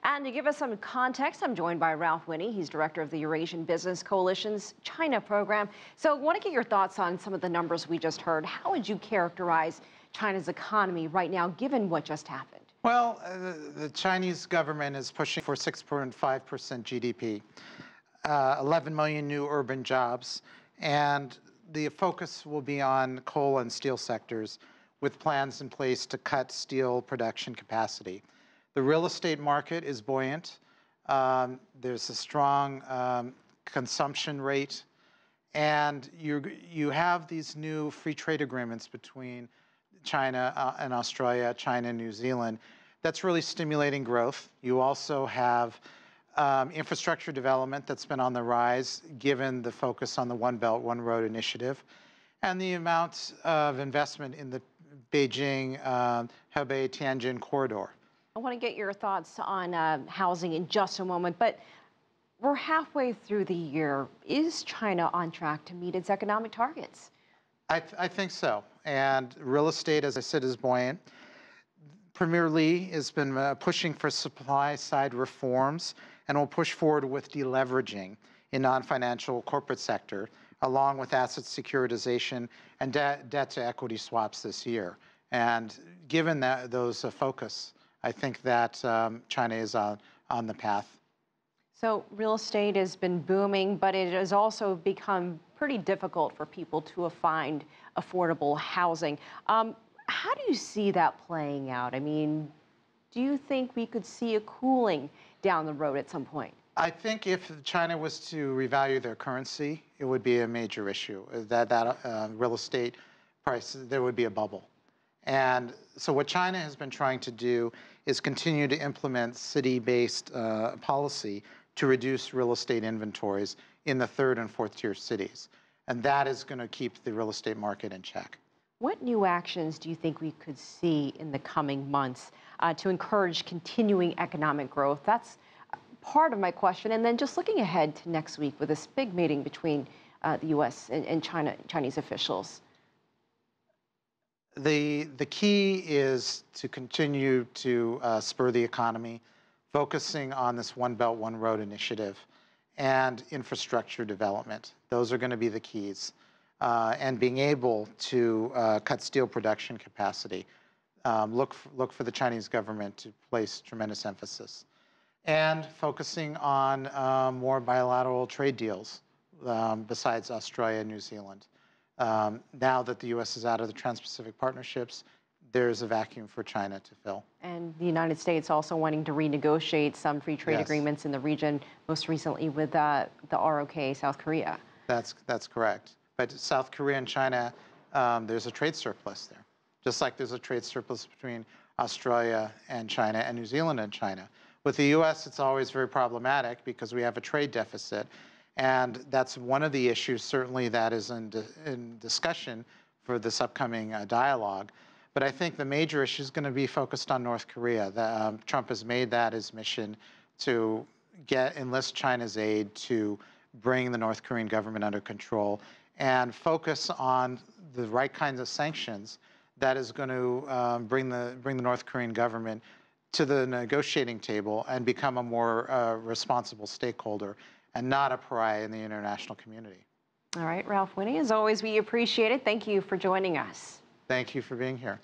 And to give us some context, I'm joined by Ralph Winnie. He's director of the Eurasian Business Coalition's China program. So I want to get your thoughts on some of the numbers we just heard. How would you characterize China's economy right now, given what just happened? Well, the Chinese government is pushing for 6.5% GDP, 11 million new urban jobs, and the focus will be on coal and steel sectors with plans in place to cut steel production capacity. The real estate market is buoyant. There's a strong consumption rate, and you have these new free trade agreements between China and Australia, China and New Zealand. That's really stimulating growth. You also have infrastructure development that's been on the rise, given the focus on the One Belt, One Road initiative, and the amount of investment in the Beijing, Hebei, Tianjin corridor. I want to get your thoughts on housing in just a moment, but we're halfway through the year. Is China on track to meet its economic targets? I think so. And real estate, as I said, is buoyant. Premier Li has been pushing for supply-side reforms and will push forward with deleveraging in non-financial corporate sector, along with asset securitization and debt-to-equity swaps this year. And given those focus, I think that China is on the path. So real estate has been booming, but it has also become pretty difficult for people to find affordable housing. How do you see that playing out? I mean, do you think we could see a cooling down the road at some point? I think if China was to revalue their currency, it would be a major issue. That real estate prices, there would be a bubble. And so what China has been trying to do is continue to implement city-based policy to reduce real estate inventories in the third and fourth tier cities. And that is going to keep the real estate market in check. What new actions do you think we could see in the coming months to encourage continuing economic growth? That's part of my question. And then just looking ahead to next week with this big meeting between the U.S. and Chinese officials. The key is to continue to spur the economy, focusing on this One Belt, One Road initiative and infrastructure development. Those are going to be the keys. And being able to cut steel production capacity. Look for the Chinese government to place tremendous emphasis. And focusing on more bilateral trade deals besides Australia and New Zealand. Now that the U.S. is out of the Trans-Pacific partnerships, there's a vacuum for China to fill. And the United States also wanting to renegotiate some free trade agreements in the region, most recently with the ROK, South Korea. That's correct. But South Korea and China, there's a trade surplus there. Just like there's a trade surplus between Australia and China and New Zealand and China. With the U.S., it's always very problematic because we have a trade deficit. And that's one of the issues, certainly, that is in discussion for this upcoming dialogue. But I think the major issue is going to be focused on North Korea. Trump has made that his mission to enlist China's aid to bring the North Korean government under control and focus on the right kinds of sanctions that is going to bring the North Korean government to the negotiating table and become a more responsible stakeholder and not a pariah in the international community. All right, Ralph Winnie, as always, we appreciate it. Thank you for joining us. Thank you for being here.